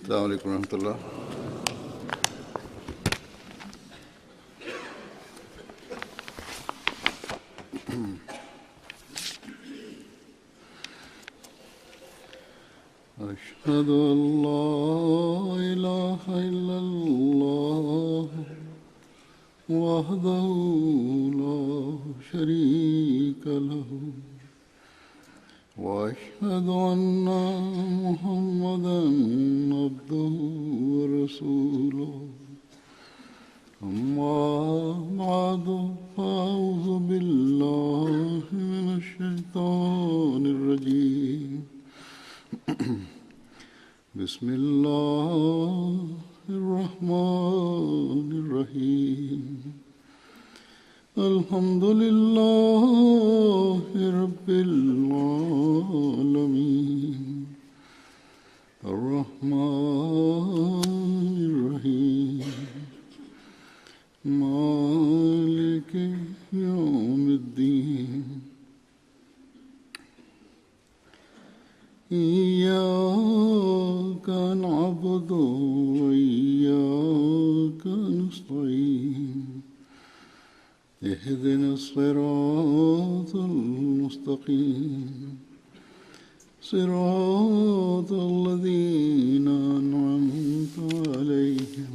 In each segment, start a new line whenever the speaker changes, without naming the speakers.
السلام علیکم ورحمۃ اللہ۔ أشهد أن لا إله إلا الله وحده لا شريك له وأشهد أن محمدا عبده ورسوله أما بعد فأعوذ بالله من الشيطان الرجيم بسم الله الرحمن الرحيم الحمد لله رب العالمين الرحمن الرحيم مالك يوم الدين إياك نعبد وإياك نستعين اهدنا الصراط المستقيم صراط الذين أنعمت عليهم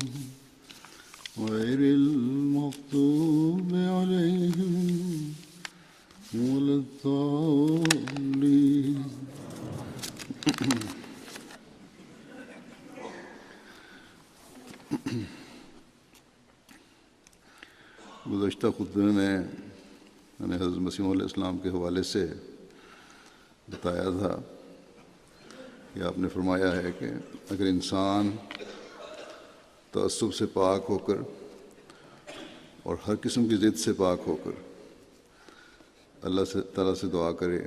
غير المغضوب عليهم ولا الضالين۔ گزشتہ خطبے میں نے حضرت مسیح علیہ السلام کے حوالے سے بتایا تھا کہ آپ نے فرمایا ہے کہ اگر انسان تعصب سے پاک ہو کر اور ہر قسم کی ضد سے پاک ہو کر اللہ تعالیٰ سے دعا کرے،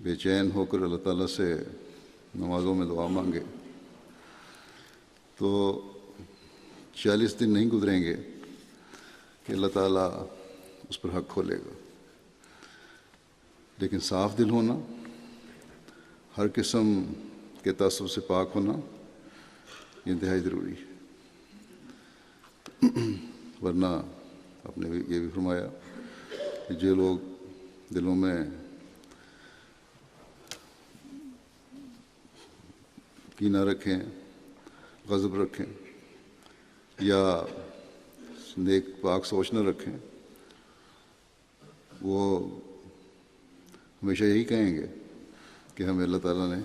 بے چین ہو کر اللہ تعالیٰ سے نمازوں میں دعا مانگے، تو 40 دن نہیں گزریں گے کہ اللہ تعالیٰ اس پر حق کھولے گا۔ لیکن صاف دل ہونا، ہر قسم کے تعصب سے پاک ہونا یہ انتہائی ضروری ہے، ورنہ آپ نے یہ بھی فرمایا کہ جو لوگ دلوں میں کینہ رکھیں، غضب رکھیں یا نیک پاک سوچ نہ رکھیں، وہ ہمیشہ یہی کہیں گے کہ ہمیں اللہ تعالیٰ نے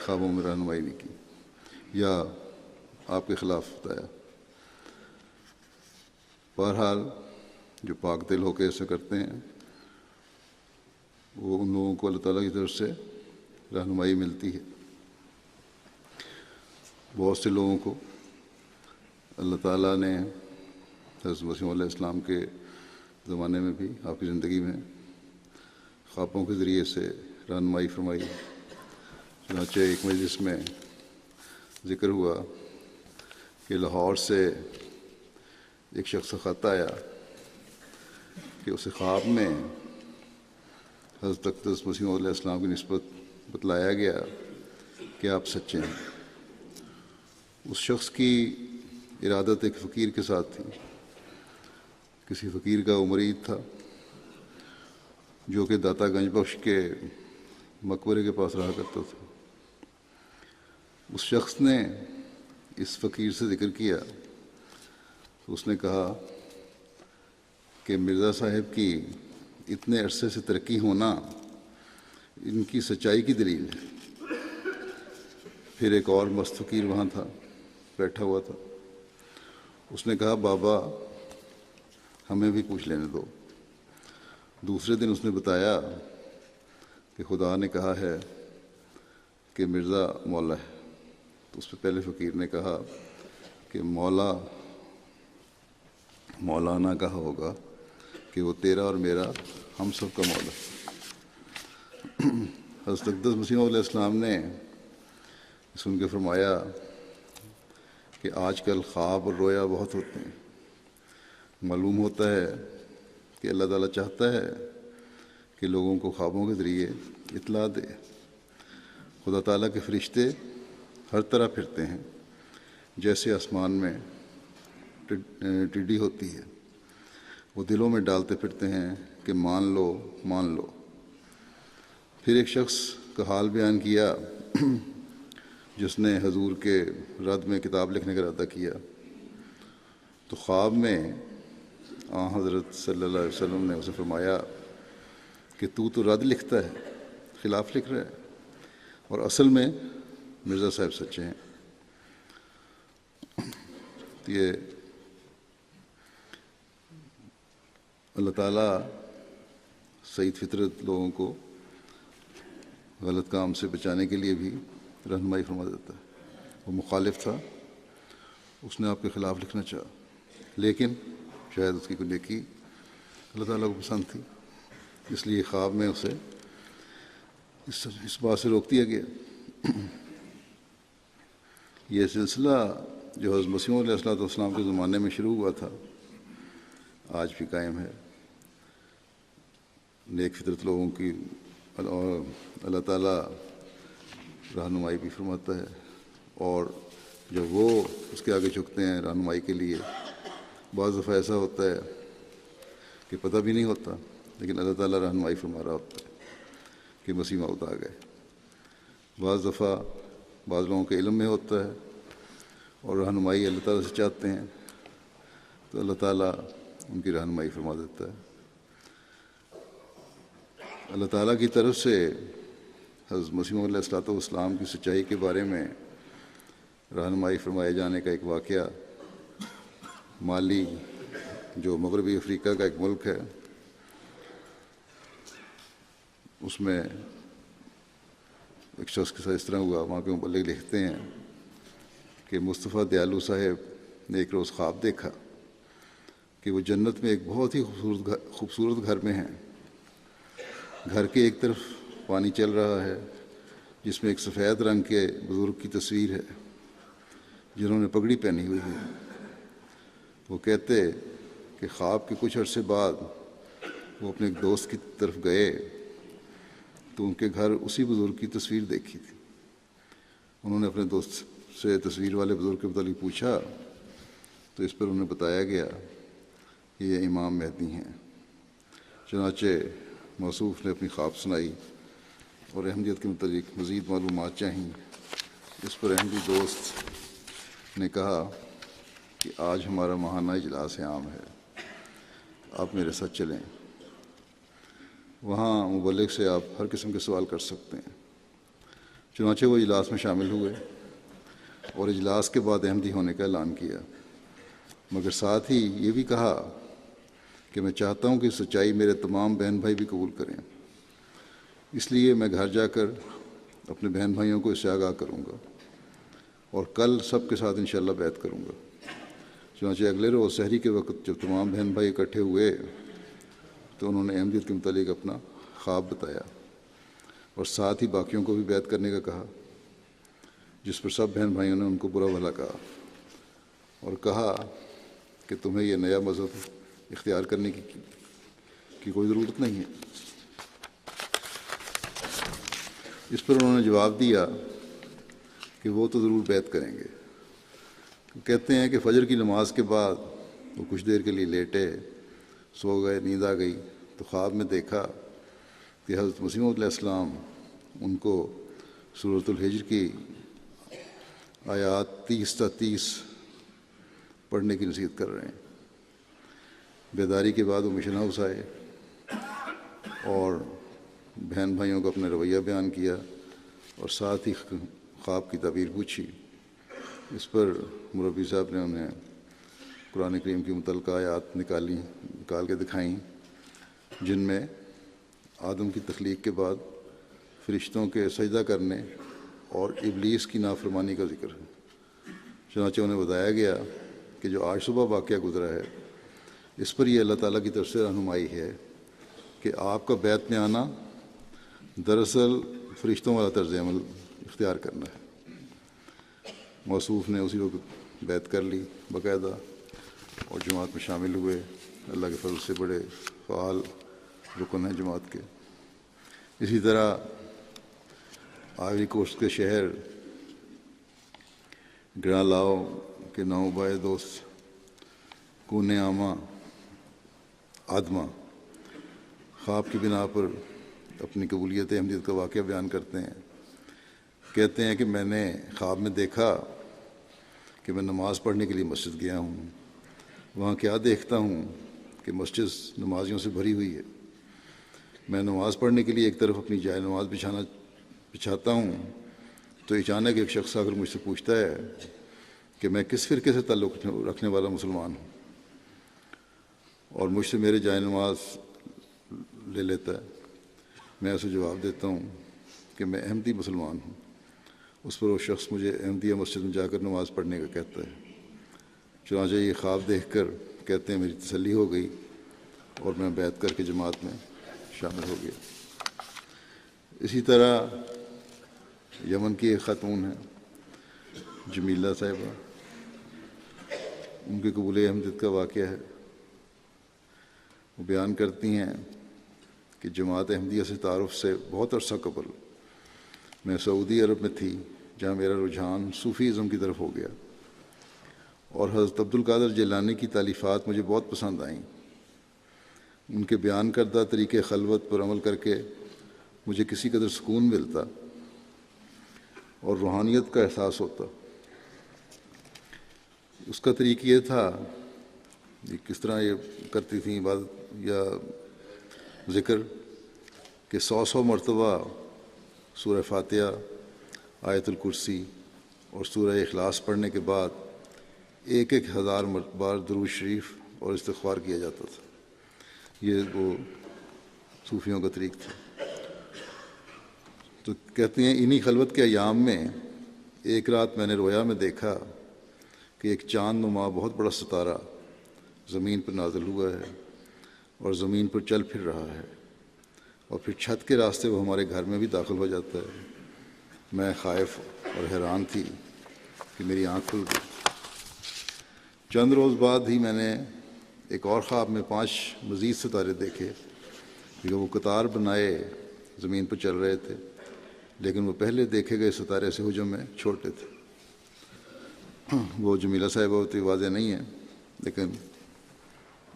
خوابوں میں رہنمائی نہیں کی یا آپ کے خلاف بتایا۔ بہرحال جو پاک دل ہو کے ایسا کرتے ہیں وہ ان لوگوں کو اللہ تعالیٰ کی طرف سے رہنمائی ملتی ہے۔ بہت سے لوگوں کو اللہ تعالیٰ نے حضرت مسیح علیہ السلام کے زمانے میں بھی آپ کی زندگی میں خوابوں کے ذریعے سے رہنمائی فرمائی۔ چنانچہ ایک مجلس میں ذکر ہوا کہ لاہور سے ایک شخص کا خط آیا کہ اسے خواب میں حضرت اقدس مسیح علیہ السلام کی نسبت بتلایا گیا کہ آپ سچے ہیں۔ اس شخص کی ارادت ایک فقیر کے ساتھ تھی، کسی فقیر کا وہ مرید تھا جو کہ داتا گنج بخش کے مقبرے کے پاس رہا کرتا تھا۔ اس شخص نے اس فقیر سے ذکر کیا تو اس نے کہا کہ مرزا صاحب کی اتنے عرصے سے ترقی ہونا ان کی سچائی کی دلیل ہے۔ پھر ایک اور مست فقیر وہاں تھا، بیٹھا ہوا تھا، اس نے کہا بابا ہمیں بھی پوچھ لینے دو۔ دوسرے دن اس نے بتایا کہ خدا نے کہا ہے کہ مرزا مولا ہے، تو اس پہ پہلے فقیر نے کہا کہ مولانا کہا ہوگا کہ وہ تیرا اور میرا ہم سب کا مولا۔ حضرت اقدس مسیح علیہ السلام نے سن کے فرمایا کہ آج کل خواب اور رویا بہت ہوتے ہیں، معلوم ہوتا ہے کہ اللہ تعالیٰ چاہتا ہے کہ لوگوں کو خوابوں کے ذریعے اطلاع دے۔ خدا تعالیٰ کے فرشتے ہر طرح پھرتے ہیں، جیسے آسمان میں ٹڈی ہوتی ہے، وہ دلوں میں ڈالتے پھرتے ہیں کہ مان لو مان لو۔ پھر ایک شخص کا حال بیان کیا جس نے حضور کے رد میں کتاب لکھنے کا ارادہ کیا، تو خواب میں حضرت صلی اللہ علیہ وسلم نے اسے فرمایا کہ تو رد لکھتا ہے، خلاف لکھ رہا ہے، اور اصل میں مرزا صاحب سچے ہیں۔ تو یہ اللہ تعالیٰ سعید فطرت لوگوں کو غلط کام سے بچانے کے لیے بھی رہنمائی فرما دیتا ہے۔ وہ مخالف تھا، اس نے آپ کے خلاف لکھنا چاہا، لیکن شاید اس کی کوئی نیکی اللہ تعالیٰ کو پسند تھی، اس لیے خواب میں اسے اس بات سے روک دیا گیا۔ یہ سلسلہ جو حضرت مسیح علیہ السلام کے زمانے میں شروع ہوا تھا، آج بھی قائم ہے۔ نیک فطرت لوگوں کی اللہ تعالیٰ رہنمائی بھی فرماتا ہے، اور جب وہ اس کے آگے جھکتے ہیں رہنمائی کے لیے، بعض دفعہ ایسا ہوتا ہے کہ پتہ بھی نہیں ہوتا، لیکن اللہ تعالیٰ رہنمائی فرما رہا ہوتا ہے کہ مسیح موعود آ گئے۔ بعض دفعہ بعض لوگوں کے علم میں ہوتا ہے اور رہنمائی اللہ تعالیٰ سے چاہتے ہیں، تو اللہ تعالیٰ ان کی رہنمائی فرما دیتا ہے۔ اللہ تعالیٰ کی طرف سے حضرت مسیح علیہ السلام کی سچائی کے بارے میں رہنمائی فرمائے جانے کا ایک واقعہ مالی، جو مغربی افریقہ کا ایک ملک ہے، اس میں ایک شخص کے ساتھ اس طرح ہوا۔ وہاں کے مبلغ لکھتے ہیں کہ مصطفیٰ دیالو صاحب نے ایک روز خواب دیکھا کہ وہ جنت میں ایک بہت ہی خوبصورت گھر میں ہیں۔ گھر کے ایک طرف پانی چل رہا ہے جس میں ایک سفید رنگ کے بزرگ کی تصویر ہے جنہوں نے پگڑی پہنی ہوئی ہے۔ وہ کہتے کہ خواب کے کچھ عرصے بعد وہ اپنے ایک دوست کی طرف گئے تو ان کے گھر اسی بزرگ کی تصویر دیکھی تھی۔ انہوں نے اپنے دوست سے تصویر والے بزرگ کے متعلق پوچھا تو اس پر انہیں بتایا گیا کہ یہ امام مہدی ہیں۔ چنانچہ موصوف نے اپنی خواب سنائی اور احمدیت کے متعلق مزید معلومات چاہییں۔ اس پر احمدی دوست نے کہا کہ آج ہمارا ماہانہ اجلاس عام ہے، آپ میرے ساتھ چلیں، وہاں مبلغ سے آپ ہر قسم کے سوال کر سکتے ہیں۔ چنانچہ وہ اجلاس میں شامل ہوئے اور اجلاس کے بعد احمدی ہونے کا اعلان کیا، مگر ساتھ ہی یہ بھی کہا کہ میں چاہتا ہوں کہ سچائی میرے تمام بہن بھائی بھی قبول کریں، اس لیے میں گھر جا کر اپنے بہن بھائیوں کو اس سے آگاہ کروں گا اور کل سب کے ساتھ انشاءاللہ بیعت کروں گا۔ چنانچہ اگلے روز سحری کے وقت جب تمام بہن بھائی اکٹھے ہوئے تو انہوں نے احمدیت کے متعلق اپنا خواب بتایا اور ساتھ ہی باقیوں کو بھی بیعت کرنے کا کہا، جس پر سب بہن بھائیوں نے ان کو برا بھلا کہا اور کہا کہ تمہیں یہ نیا مذہب اختیار کرنے کی کوئی ضرورت نہیں ہے۔ اس پر انہوں نے جواب دیا کہ وہ تو ضرور بیعت کریں گے۔ کہتے ہیں کہ فجر کی نماز کے بعد وہ کچھ دیر کے لیے لیٹے، سو گئے، نیند آ گئی تو خواب میں دیکھا کہ حضرت مسیح علیہ السلام ان کو سورۃ الحجر کی آیات 30 تا 30 پڑھنے کی نصیحت کر رہے ہیں۔ بیداری کے بعد وہ مشن ہاؤس آئے اور بہن بھائیوں کو اپنے رویہ بیان کیا اور ساتھ ہی خواب کی تعبیر پوچھی۔ اس پر مربی صاحب نے انہیں قرآن کریم کی متعلقہ آیات نکال کے دکھائیں، جن میں آدم کی تخلیق کے بعد فرشتوں کے سجدہ کرنے اور ابلیس کی نافرمانی کا ذکر ہے۔ چنانچہ انہیں بتایا گیا کہ جو آج صبح واقعہ گزرا ہے، اس پر یہ اللہ تعالیٰ کی طرف سے رہنمائی ہے کہ آپ کا بیعت میں آنا دراصل فرشتوں والا طرز عمل اختیار کرنا ہے۔ موصوف نے اسی وقت بیعت کر لی باقاعدہ اور جماعت میں شامل ہوئے۔ اللہ کے فضل سے بڑے فعال رکن ہیں جماعت کے۔ اسی طرح آئیوری کوسٹ کے شہر گرا لاؤ کہ نو بائے دوست کونے آما آدما خواب کی بنا پر اپنی قبولیت احمدیت کا واقعہ بیان کرتے ہیں. کہتے ہیں کہ میں نے خواب میں دیکھا کہ میں نماز پڑھنے کے لیے مسجد گیا ہوں. وہاں کیا دیکھتا ہوں کہ مسجد نمازیوں سے بھری ہوئی ہے. میں نماز پڑھنے کے لیے ایک طرف اپنی جائے نماز بچھاتا ہوں تو اچانک ایک شخص آ کر مجھ سے پوچھتا ہے کہ میں کس فرقے سے تعلق رکھنے والا مسلمان ہوں، اور مجھ سے میرے جائے نماز لے لیتا ہے. میں اسے جواب دیتا ہوں کہ میں احمدی مسلمان ہوں. اس پر وہ شخص مجھے احمدیہ مسجد میں جا کر نماز پڑھنے کا کہتا ہے. چنانچہ یہ خواب دیکھ کر کہتے ہیں میری تسلی ہو گئی اور میں بیعت کر کے جماعت میں شامل ہو گیا. اسی طرح یمن کی ایک خاتون ہیں جمیلہ صاحبہ، ان کے قبول احمدیت کا واقعہ ہے. وہ بیان کرتی ہیں کہ جماعت احمدیہ سے تعارف سے بہت عرصہ قبل میں سعودی عرب میں تھی، جہاں میرا رجحان صوفی ازم کی طرف ہو گیا، اور حضرت عبد القادر جیلانی کی تالیفات مجھے بہت پسند آئیں. ان کے بیان کردہ طریقے خلوت پر عمل کر کے مجھے کسی قدر سکون ملتا اور روحانیت کا احساس ہوتا. اس کا طریقہ یہ تھا کہ کس طرح یہ کرتی تھیں عبادت یا ذکر کہ 100 مرتبہ سورہ فاتحہ، آیت الکرسی اور سورہ اخلاص پڑھنے کے بعد 1000 بار درود شریف اور استغفار کیا جاتا تھا. یہ وہ صوفیوں کا طریق تھا. تو کہتے ہیں انہی خلوت کے ایام میں ایک رات میں نے رویا میں دیکھا کہ ایک چاند نما بہت بڑا ستارہ زمین پر نازل ہوا ہے اور زمین پر چل پھر رہا ہے، اور پھر چھت کے راستے وہ ہمارے گھر میں بھی داخل ہو جاتا ہے. میں خائف اور حیران تھی کہ میری آنکھ کھل گئی. چند روز بعد ہی میں نے ایک اور خواب میں 5 مزید ستارے دیکھے کہ وہ قطار بنائے زمین پر چل رہے تھے، لیکن وہ پہلے دیکھے گئے ستارے سے حجم میں چھوٹے تھے. وہ جمیلہ صاحبہ ہوتی واضح نہیں ہے، لیکن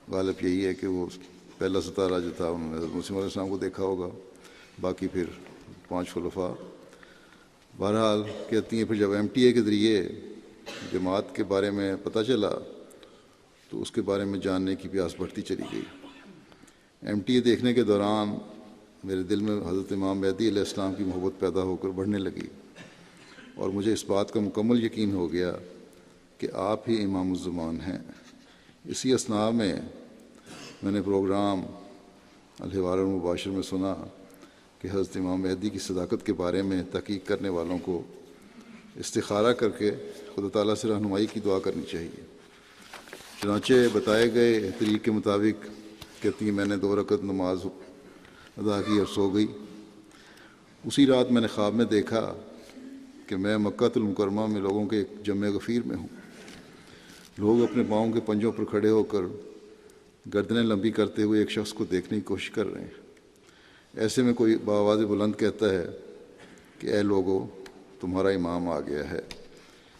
غالب یہی ہے کہ وہ پہلا ستارہ جو تھا انہوں نے حضرت مسیح علیہ السلام کو دیکھا ہوگا، باقی پھر 5 خلفاء. بہرحال کہتی ہیں پھر جب MTA کے ذریعے جماعت کے بارے میں پتہ چلا تو اس کے بارے میں جاننے کی پیاس بڑھتی چلی گئی. MTA دیکھنے کے دوران میرے دل میں حضرت امام مہدی علیہ السلام کی محبت پیدا ہو کر بڑھنے لگی، اور مجھے اس بات کا مکمل یقین ہو گیا کہ آپ ہی امام الزمان ہیں. اسی اثناء میں نے پروگرام الحوار المباشر میں سنا کہ حضرت امام مہدی کی صداقت کے بارے میں تحقیق کرنے والوں کو استخارہ کر کے خدا تعالیٰ سے رہنمائی کی دعا کرنی چاہیے. چنانچہ بتائے گئے طریق کے مطابق کہتی ہیں میں نے 2 رکعت نماز ادا کی اور سو گئی. اسی رات میں نے خواب میں دیکھا کہ میں مکہ المکرمہ میں لوگوں کے ایک جمع غفیر میں ہوں. لوگ اپنے پاؤں کے پنجوں پر کھڑے ہو کر گردنیں لمبی کرتے ہوئے ایک شخص کو دیکھنے کی کوشش کر رہے ہیں. ایسے میں کوئی بآواز بلند کہتا ہے کہ اے لوگو تمہارا امام آ گیا ہے،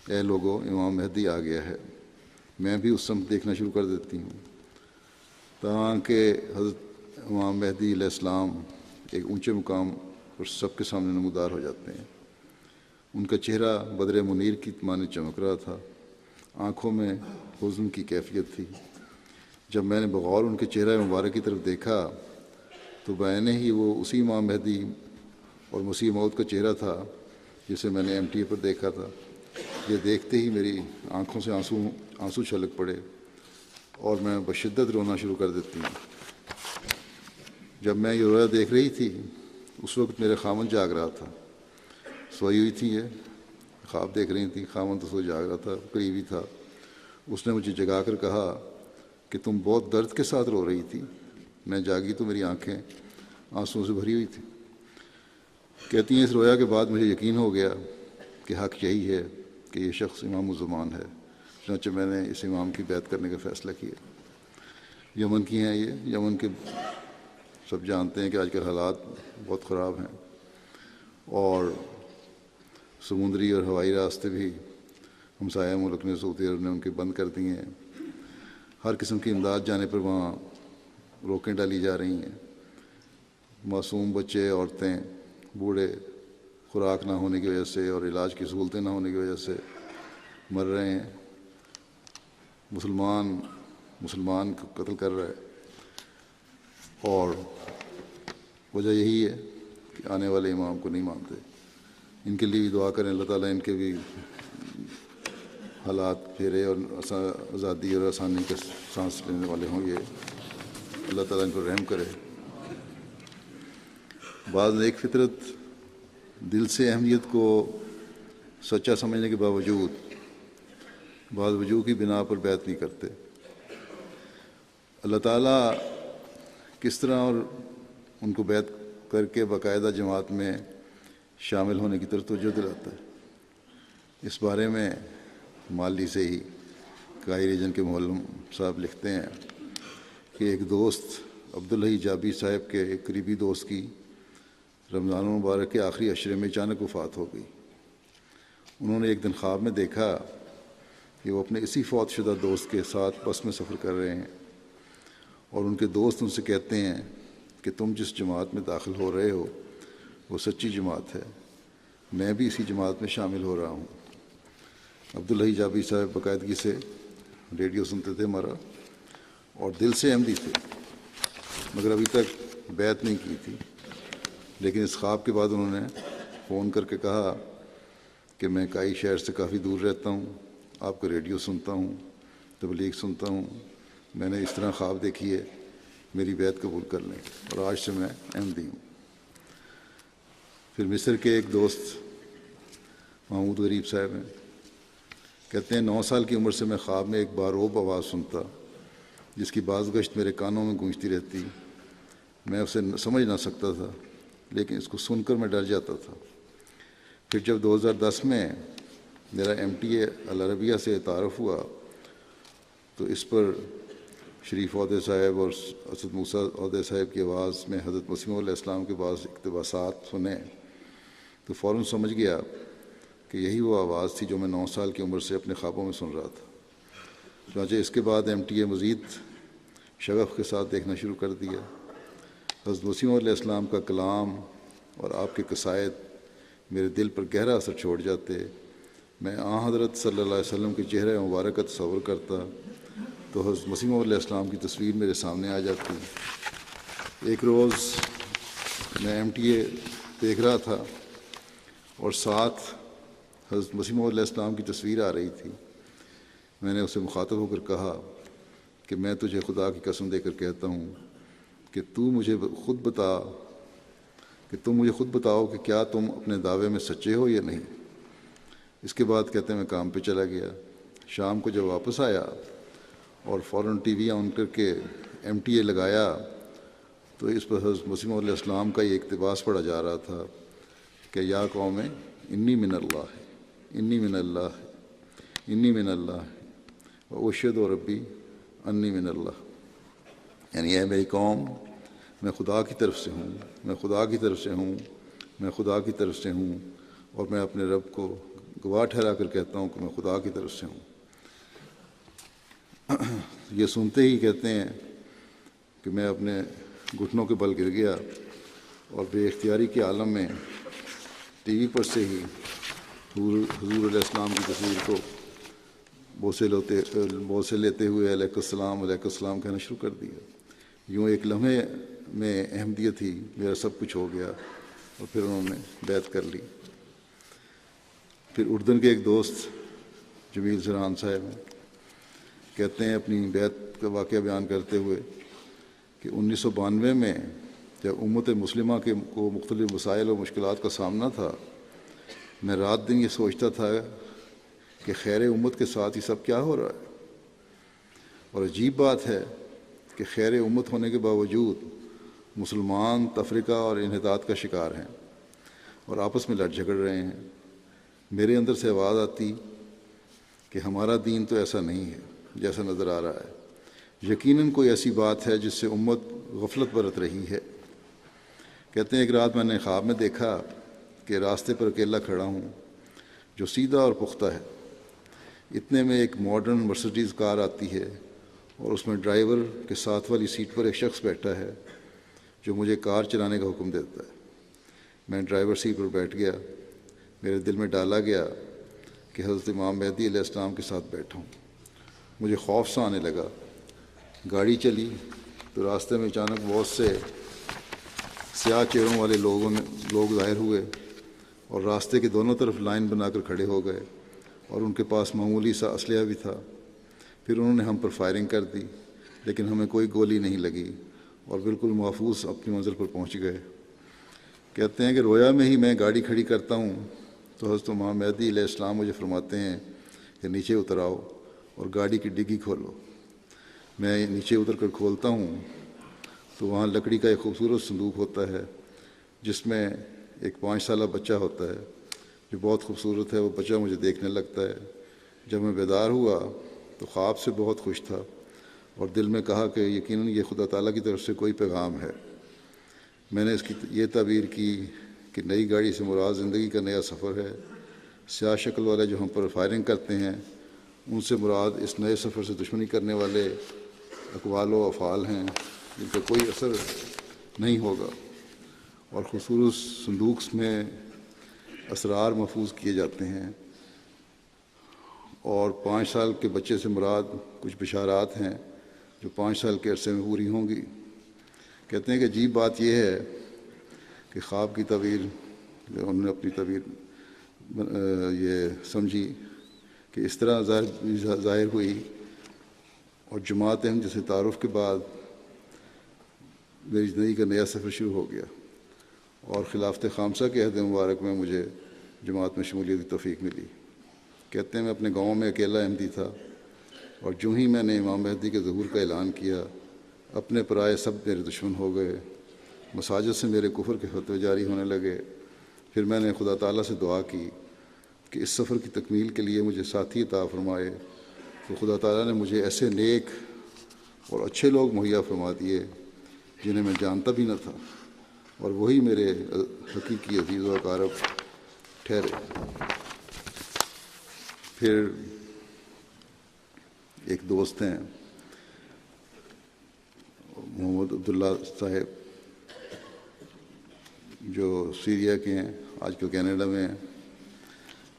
اے لوگو امام مہدی آ گیا ہے. میں بھی اس سمت دیکھنا شروع کر دیتی ہوں، تاکہ حضرت امام مہدی علیہ السلام ایک اونچے مقام پر سب کے سامنے نمودار ہو جاتے ہیں. ان کا چہرہ بدر منیر کی مانند چمک رہا تھا، آنکھوں میں حزن کی کیفیت تھی. جب میں نے بغور ان کے چہرہ مبارک کی طرف دیکھا تو بعینہ ہی وہ اسی امام مہدی اور مسیح موعود کا چہرہ تھا جسے میں نے MTA پر دیکھا تھا. یہ دیکھتے ہی میری آنکھوں سے آنسو چھلک پڑے اور میں بشدت رونا شروع کر دیتی ہوں. جب میں یہ رویا دیکھ رہی تھی اس وقت میرے خامن جاگ رہا تھا. سوئی ہوئی تھی، یہ خواب دیکھ رہی تھی، خامن تو سو جاگ رہا تھا، قریب ہی تھا. اس نے مجھے جگا کر کہا کہ تم بہت درد کے ساتھ رو رہی تھی. میں جاگی تو میری آنکھیں آنسوؤں سے بھری ہوئی تھیں. کہتی ہیں اس رویا کے بعد مجھے یقین ہو گیا کہ حق یہی ہے کہ یہ شخص امام الزمان ہے. چنانچہ میں نے اس امام کی بیعت کرنے کا فیصلہ کیا. یمن کی ہیں یہ. یمن کے سب جانتے ہیں کہ آج کل حالات بہت خراب ہیں اور سمندری اور ہوائی راستے بھی ہمسایہ ملک نے سعودی عرب نے ان کے بند کر دیے ہیں۔ ہر قسم کی امداد جانے پر وہاں روکیں ڈالی جا رہی ہیں۔ معصوم بچے، عورتیں، بوڑھے خوراک نہ ہونے کی وجہ سے اور علاج کی سہولتیں نہ ہونے کی وجہ سے مر رہے ہیں۔ مسلمان کو قتل کر رہا ہے، اور وجہ یہی ہے کہ آنے والے امام کو نہیں مانتے۔ ان کے لیے دعا کریں، اللہ تعالیٰ ان کے بھی حالات پھیرے اور آزادی اور آسانی کے سانس لینے والے ہوں یہ، اللہ تعالیٰ ان کو رحم کرے۔ بعض نیک فطرت دل سے اہمیت کو سچا سمجھنے کے باوجود بعض وجوہ کی بنا پر بیعت نہیں کرتے۔ اللہ تعالیٰ کس طرح اور ان کو بیعت کر کے باقاعدہ جماعت میں شامل ہونے کی طرف توجہ دلاتا ہے، اس بارے میں مالی سے ہی کائی ریجن کے معلم صاحب لکھتے ہیں کہ ایک دوست عبدالحی جابی صاحب کے ایک قریبی دوست کی رمضان المبارک کے آخری عشرے میں اچانک وفات ہو گئی۔ انہوں نے ایک دن خواب میں دیکھا کہ وہ اپنے اسی فوت شدہ دوست کے ساتھ بس میں سفر کر رہے ہیں، اور ان کے دوست ان سے کہتے ہیں کہ تم جس جماعت میں داخل ہو رہے ہو وہ سچی جماعت ہے، میں بھی اسی جماعت میں شامل ہو رہا ہوں۔ عبدالحی جابی صاحب باقاعدگی سے ریڈیو سنتے تھے ہمارا، اور دل سے احمدی تھے، مگر ابھی تک بیعت نہیں کی تھی۔ لیکن اس خواب کے بعد انہوں نے فون کر کے کہا کہ میں کائی شہر سے کافی دور رہتا ہوں، آپ کا ریڈیو سنتا ہوں، تبلیغ سنتا ہوں، میں نے اس طرح خواب دیکھی ہے، میری بیعت قبول کر لیں، اور آج سے میں احمدی ہوں۔ پھر مصر کے ایک دوست محمود غریب صاحب ہیں، کہتے ہیں 9 سال کی عمر سے میں خواب میں ایک باروب آواز سنتا جس کی بعض گشت میرے کانوں میں گونجتی رہتی، میں اسے سمجھ نہ سکتا تھا، لیکن اس کو سن کر میں ڈر جاتا تھا۔ پھر جب 2010 میں میرا MTA العربیہ سے تعارف ہوا تو اس پر شریف عہدہ صاحب اور اسد موسیٰ عہدہ صاحب کی آواز میں حضرت مسیح علیہ السلام کے بعض اقتباسات سنے تو فوراً سمجھ گیا کہ یہی وہ آواز تھی جو میں 9 سال کی عمر سے اپنے خوابوں میں سن رہا تھا۔ چنانچہ اس کے بعد MTA مزید شغف کے ساتھ دیکھنا شروع کر دیا۔ حضرت مسیح علیہ السلام کا کلام اور آپ کے قصائد میرے دل پر گہرا اثر چھوڑ جاتے۔ میں حضرت صلی اللہ علیہ وسلم کے چہرہ مبارک کا تصور کرتا تو حضرت مسیح علیہ السلام کی تصویر میرے سامنے آ جاتی۔ ایک روز میں MTA دیکھ رہا تھا اور ساتھ حضرت مسیح علیہ السلام کی تصویر آ رہی تھی۔ میں نے اسے مخاطب ہو کر کہا کہ میں تجھے خدا کی قسم دے کر کہتا ہوں کہ تم مجھے خود بتاؤ کہ کیا تم اپنے دعوے میں سچے ہو یا نہیں۔ اس کے بعد کہتے ہیں میں کام پہ چلا گیا۔ شام کو جب واپس آیا اور فوراً ٹی وی آن کر کے MTA لگایا تو اس پر حضرت مسیح علیہ السلام کا یہ اقتباس پڑھا جا رہا تھا کہ یا قوم انی من اللہ انی من اللہ انی من اللہ و اشہد ربی انی من اللہ، یعنی اے میری قوم، میں خدا کی طرف سے ہوں، میں خدا کی طرف سے ہوں، میں خدا کی طرف سے ہوں، اور میں اپنے رب کو گواہ ٹھہرا کر کہتا ہوں کہ میں خدا کی طرف سے ہوں۔ یہ سنتے ہی کہتے ہیں کہ میں اپنے گھٹنوں کے بل گر گیا اور بے اختیاری کے عالم میں ٹی وی پر سے ہی حضور علیہ السلام کی تصویر کو بوسے لیتے ہوئے علیہ السلام کہنا شروع کر دیا۔ یوں ایک لمحے میں احمدیت ہی میرا سب کچھ ہو گیا، اور پھر انہوں نے بیعت کر لی۔ پھر اردن کے ایک دوست جمیل سرحان صاحب ہیں، کہتے ہیں اپنی بیعت کا واقعہ بیان کرتے ہوئے کہ 1992 میں جب امت مسلمہ کو مختلف مسائل و مشکلات کا سامنا تھا، میں رات دن یہ سوچتا تھا کہ خیر امت کے ساتھ یہ سب کیا ہو رہا ہے، اور عجیب بات ہے کہ خیر امت ہونے کے باوجود مسلمان تفرقہ اور انحطاط کا شکار ہیں اور آپس میں لڑ جھگڑ رہے ہیں۔ میرے اندر سے آواز آتی کہ ہمارا دین تو ایسا نہیں ہے جیسا نظر آ رہا ہے، یقیناً کوئی ایسی بات ہے جس سے امت غفلت برت رہی ہے۔ کہتے ہیں ایک رات میں نے خواب میں دیکھا کہ راستے پر اکیلا کھڑا ہوں جو سیدھا اور پختہ ہے، اتنے میں ایک ماڈرن مرسڈیز کار آتی ہے اور اس میں ڈرائیور کے ساتھ والی سیٹ پر ایک شخص بیٹھا ہے جو مجھے کار چلانے کا حکم دیتا ہے۔ میں ڈرائیور سیٹ پر بیٹھ گیا۔ میرے دل میں ڈالا گیا کہ حضرت امام مہدی علیہ السلام کے ساتھ بیٹھا ہوں۔ مجھے خوف سا آنے لگا۔ گاڑی چلی تو راستے میں اچانک بہت سے سیاہ چہروں والے لوگ ظاہر ہوئے اور راستے کے دونوں طرف لائن بنا کر کھڑے ہو گئے اور ان کے پاس معمولی سا اسلحہ بھی تھا۔ پھر انہوں نے ہم پر فائرنگ کر دی، لیکن ہمیں کوئی گولی نہیں لگی اور بالکل محفوظ اپنی منزل پر پہنچ گئے۔ کہتے ہیں کہ رویا میں ہی میں گاڑی کھڑی کرتا ہوں تو حضرت امام مہدی علیہ السلام مجھے فرماتے ہیں کہ نیچے اتر آؤ اور گاڑی کی ڈگی کھولو۔ میں نیچے اتر کر کھولتا ہوں تو وہاں لکڑی کا ایک خوبصورت صندوق ہوتا ہے جس میں ایک 5 سالہ بچہ ہوتا ہے جو بہت خوبصورت ہے۔ وہ بچہ مجھے دیکھنے لگتا ہے۔ جب میں بیدار ہوا تو خواب سے بہت خوش تھا اور دل میں کہا کہ یقیناً یہ خدا تعالیٰ کی طرف سے کوئی پیغام ہے۔ میں نے اس کی یہ تعبیر کی کہ نئی گاڑی سے مراد زندگی کا نیا سفر ہے۔ سیاہ شکل والے جو ہم پر فائرنگ کرتے ہیں ان سے مراد اس نئے سفر سے دشمنی کرنے والے اقوال و افعال ہیں جن کا کوئی اثر نہیں ہوگا، اور خصوص صندوق میں اسرار محفوظ کیے جاتے ہیں، اور 5 سال کے بچے سے مراد کچھ بشارات ہیں جو 5 سال کے عرصے میں پوری ہوں گی۔ کہتے ہیں کہ عجیب بات یہ ہے کہ خواب کی تعبیر انہوں نے اپنی تعبیر یہ سمجھی کہ اس طرح ظاہر ہوئی، اور جماعت احمدیہ سے تعارف کے بعد میری زندگی کا نیا سفر شروع ہو گیا، اور خلافت خامسہ کے عہد مبارک میں مجھے جماعت میں شمولیت کی توفیق ملی۔ کہتے ہیں میں اپنے گاؤں میں اکیلا احمدی تھا، اور جو ہی میں نے امام مہدی کے ظہور کا اعلان کیا اپنے پرائے سب میرے دشمن ہو گئے۔ مساجد سے میرے کفر کے فتوے جاری ہونے لگے۔ پھر میں نے خدا تعالیٰ سے دعا کی کہ اس سفر کی تکمیل کے لیے مجھے ساتھی عطا فرمائے، تو خدا تعالیٰ نے مجھے ایسے نیک اور اچھے لوگ مہیا فرما دیے جنہیں میں جانتا بھی نہ تھا، اور وہی میرے حقیقی عزیز و اقارب ٹھہرے۔ پھر ایک دوست ہیں محمد عبداللہ صاحب جو سیریا کے ہیں، آج کل کینیڈا میں ہیں۔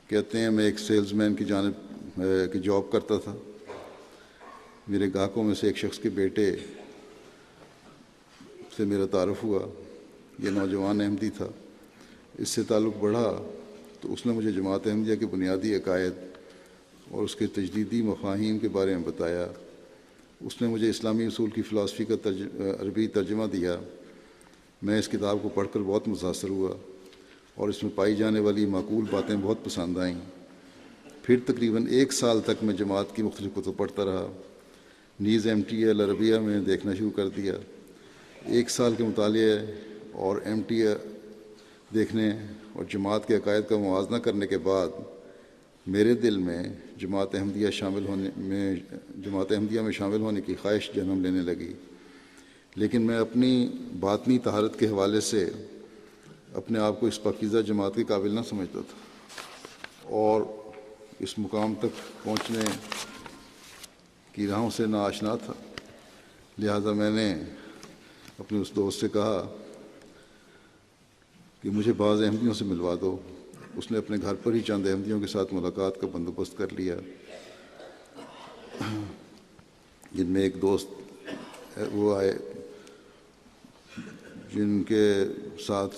کہتے ہیں میں ایک سیلز مین کی جانب کی جاب کرتا تھا۔ میرے گاہکوں میں سے ایک شخص کے بیٹے سے میرا تعارف ہوا۔ یہ نوجوان احمدی تھا۔ اس سے تعلق بڑھا تو اس نے مجھے جماعت احمدیہ کے بنیادی عقائد اور اس کے تجدیدی مفاہیم کے بارے میں بتایا۔ اس نے مجھے اسلامی اصول کی فلاسفی کا عربی ترجمہ دیا۔ میں اس کتاب کو پڑھ کر بہت متاثر ہوا اور اس میں پائی جانے والی معقول باتیں بہت پسند آئیں۔ پھر تقریباً 1 سال تک میں جماعت کی مختلف کتب پڑھتا رہا، نیز MTA العربیہ میں دیکھنا شروع کر دیا۔ 1 سال کے مطالعے اور MTA دیکھنے اور جماعت کے عقائد کا موازنہ کرنے کے بعد میرے دل میں جماعت احمدیہ میں شامل ہونے کی خواہش جنم لینے لگی، لیکن میں اپنی باطنی طہارت کے حوالے سے اپنے آپ کو اس پاکیزہ جماعت کے قابل نہ سمجھتا تھا اور اس مقام تک پہنچنے کی راہوں سے ناآشنا تھا۔ لہٰذا میں نے اپنے اس دوست سے کہا کہ مجھے بعض احمدیوں سے ملوا دو۔ اس نے اپنے گھر پر ہی چند احمدیوں کے ساتھ ملاقات کا بندوبست کر لیا، جن میں ایک دوست وہ آئے جن کے ساتھ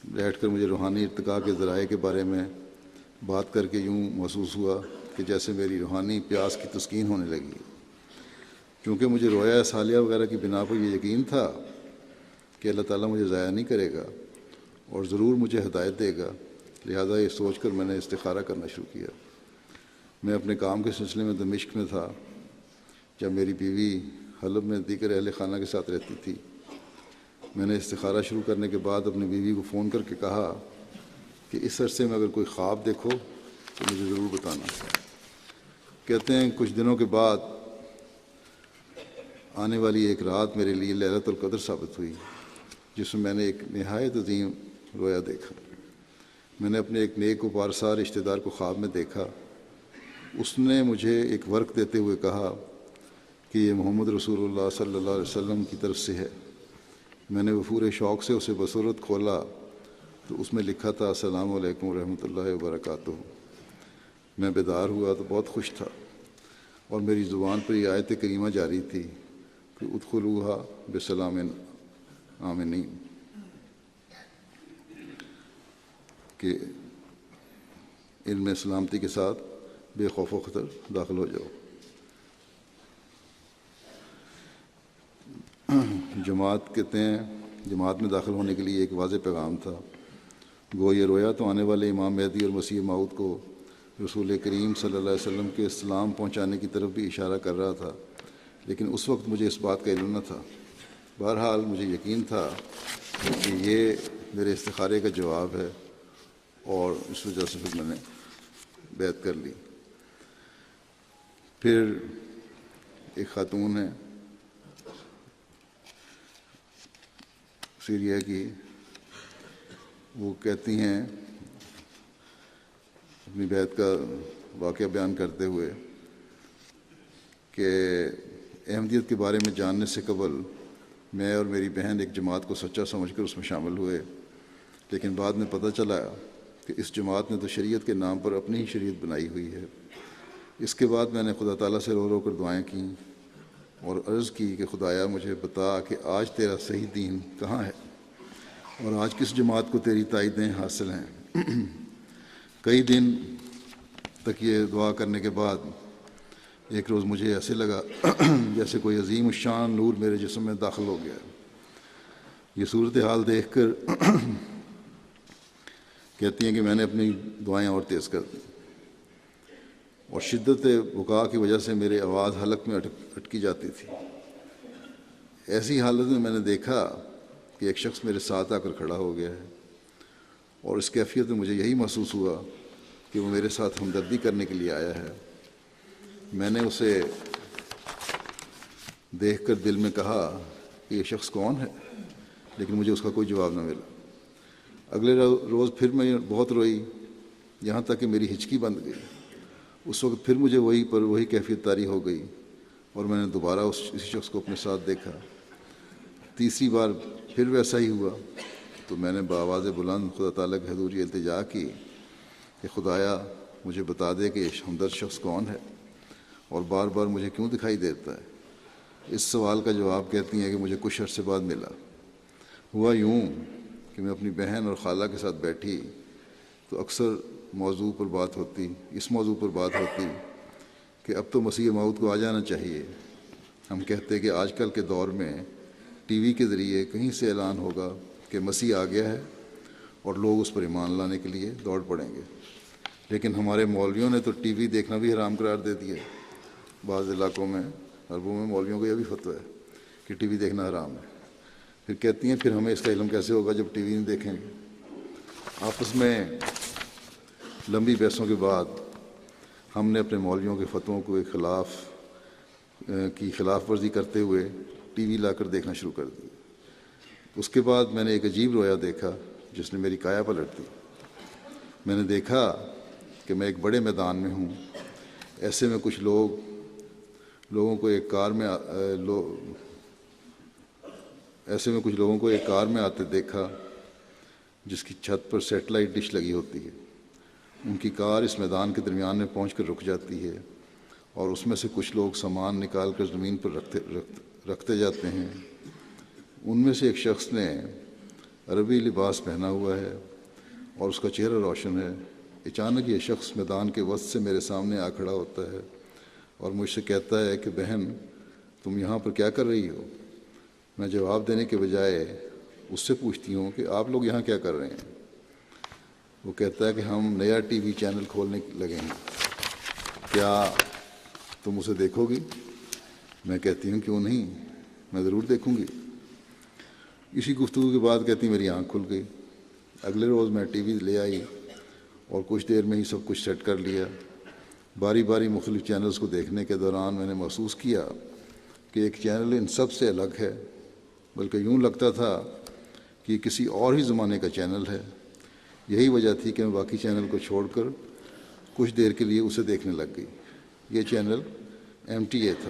بیٹھ کر مجھے روحانی ارتقاء کے ذرائع کے بارے میں بات کر کے یوں محسوس ہوا کہ جیسے میری روحانی پیاس کی تسکین ہونے لگی۔ چونکہ مجھے رویا صالحہ وغیرہ کی بنا پر یہ یقین تھا کہ اللہ تعالیٰ مجھے ضائع نہیں کرے گا اور ضرور مجھے ہدایت دے گا، لہذا یہ سوچ کر میں نے استخارہ کرنا شروع کیا۔ میں اپنے کام کے سلسلے میں دمشق میں تھا جب میری بیوی حلب میں دیگر اہل خانہ کے ساتھ رہتی تھی۔ میں نے استخارہ شروع کرنے کے بعد اپنی بیوی کو فون کر کے کہا کہ اس عرصے میں اگر کوئی خواب دیکھو تو مجھے ضرور بتانا۔ کہتے ہیں کچھ دنوں کے بعد آنے والی ایک رات میرے لیے لیلۃ القدر ثابت ہوئی، جس میں نے ایک نہایت عظیم رویا دیکھا۔ میں نے اپنے ایک نیک و پارسا رشتہ دار کو خواب میں دیکھا اس نے مجھے ایک ورق دیتے ہوئے کہا کہ یہ محمد رسول اللہ صلی اللہ علیہ وسلم کی طرف سے ہے۔ میں نے وہ پورے شوق سے اسے بصورت کھولا تو اس میں لکھا تھا السلام علیکم ورحمۃ اللہ وبرکاتہ۔ میں بیدار ہوا تو بہت خوش تھا، اور میری زبان پر یہ آیت کریمہ جاری تھی کہ ادخلوہا بسلام آمنین، کہ ان میں سلامتی کے ساتھ بے خوف و خطر داخل ہو جاؤ۔ جماعت کہتے ہیں جماعت میں داخل ہونے کے لیے ایک واضح پیغام تھا۔ گو یہ رویا تو آنے والے امام مہدی اور مسیح موعود کو رسول کریم صلی اللہ علیہ وسلم کے اسلام پہنچانے کی طرف بھی اشارہ کر رہا تھا، لیکن اس وقت مجھے اس بات کا علم نہ تھا۔ بہرحال مجھے یقین تھا کہ یہ میرے استخارے کا جواب ہے، اور اس وجہ سے پھر میں نے بیعت کر لی۔ پھر ایک خاتون ہے سیریا کی، وہ کہتی ہیں اپنی بیعت کا واقعہ بیان کرتے ہوئے کہ احمدیت کے بارے میں جاننے سے قبل میں اور میری بہن ایک جماعت کو سچا سمجھ کر اس میں شامل ہوئے، لیکن بعد میں پتہ چلا کہ اس جماعت نے تو شریعت کے نام پر اپنی ہی شریعت بنائی ہوئی ہے۔ اس کے بعد میں نے خدا تعالیٰ سے رو رو کر دعائیں کیں اور عرض کی کہ خدایا مجھے بتا کہ آج تیرا صحیح دین کہاں ہے، اور آج کس جماعت کو تیری تائیدیں حاصل ہیں۔ کئی دن تک یہ دعا کرنے کے بعد ایک روز مجھے ایسے لگا جیسے کوئی عظیم الشان نور میرے جسم میں داخل ہو گیا۔ یہ صورتحال دیکھ کر کہتی ہیں کہ میں نے اپنی دعائیں اور تیز کر دیں، اور شدت بکا کی وجہ سے میری آواز حلق میں اٹکی جاتی تھی۔ ایسی حالت میں میں نے دیکھا کہ ایک شخص میرے ساتھ آ کر کھڑا ہو گیا ہے، اور اس کیفیت میں مجھے یہی محسوس ہوا کہ وہ میرے ساتھ ہمدردی کرنے کے لیے آیا ہے۔ میں نے اسے دیکھ کر دل میں کہا کہ یہ شخص کون ہے، لیکن مجھے اس کا کوئی جواب نہ ملا۔ اگلے روز پھر میں بہت روئی، یہاں تک کہ میری ہچکی بند گئی۔ اس وقت پھر مجھے وہی کیفیت طاری ہو گئی، اور میں نے دوبارہ اسی شخص کو اپنے ساتھ دیکھا۔ تیسری بار پھر ویسا ہی ہوا تو میں نے بآواز بلند خدا تعالیٰ کی حضور یہ التجا کی کہ خدایا مجھے بتا دے کہ یہ ہمدرد شخص کون ہے، اور بار بار مجھے کیوں دکھائی دیتا ہے۔ اس سوال کا جواب کہتی ہیں کہ مجھے کچھ عرصے بعد ملا۔ ہوا یوں کہ میں اپنی بہن اور خالہ کے ساتھ بیٹھی تو اکثر اس موضوع پر بات ہوتی کہ اب تو مسیح موعود کو آ جانا چاہیے۔ ہم کہتے کہ آج کل کے دور میں ٹی وی کے ذریعے کہیں سے اعلان ہوگا کہ مسیح آ گیا ہے، اور لوگ اس پر ایمان لانے کے لیے دوڑ پڑیں گے، لیکن ہمارے مولویوں نے تو ٹی وی دیکھنا بھی حرام قرار دے دیا۔ بعض علاقوں میں عربوں میں مولویوں کو یہ بھی فتویٰ ہے کہ ٹی وی دیکھنا حرام ہے۔ پھر کہتی ہیں پھر ہمیں اس کا علم کیسے ہوگا جب ٹی وی نہیں دیکھیں گے۔ آپس میں لمبی بحثوں کے بعد ہم نے اپنے مولویوں کے فتووں کو خلاف ورزی کرتے ہوئے ٹی وی لا کر دیکھنا شروع کر دیا۔ اس کے بعد میں نے ایک عجیب رویا دیکھا جس نے میری کایا پلٹ دی۔ میں نے دیکھا کہ میں ایک بڑے میدان میں ہوں، ایسے میں کچھ لوگوں کو ایک کار میں آتے دیکھا جس کی چھت پر سیٹلائٹ ڈش لگی ہوتی ہے۔ ان کی کار اس میدان کے درمیان میں پہنچ کر رک جاتی ہے، اور اس میں سے کچھ لوگ سامان نکال کر زمین پر رکھتے جاتے ہیں۔ ان میں سے ایک شخص نے عربی لباس پہنا ہوا ہے اور اس کا چہرہ روشن ہے۔ اچانک یہ شخص میدان کے وسط سے میرے سامنے آ کھڑا ہوتا ہے اور مجھ سے کہتا ہے کہ بہن تم یہاں پر کیا کر رہی ہو؟ میں جواب دینے کے بجائے اس سے پوچھتی ہوں کہ آپ لوگ یہاں کیا کر رہے ہیں؟ وہ کہتا ہے کہ ہم نیا ٹی وی چینل کھولنے لگے ہیں، کیا تم اسے دیکھو گی؟ میں کہتی ہوں کیوں نہیں، میں ضرور دیکھوں گی۔ اسی گفتگو کے بعد کہتی میری آنکھ کھل گئی۔ اگلے روز میں ٹی وی لے آئی اور کچھ دیر میں ہی سب کچھ سیٹ کر لیا۔ باری باری مختلف چینلز کو دیکھنے کے دوران میں نے محسوس کیا کہ ایک چینل ان سب سے الگ ہے، بلکہ یوں لگتا تھا کہ یہ کسی اور ہی زمانے کا چینل ہے۔ یہی وجہ تھی کہ میں باقی چینل کو چھوڑ کر کچھ دیر کے لیے اسے دیکھنے لگ گئی۔ یہ چینل MTA تھا،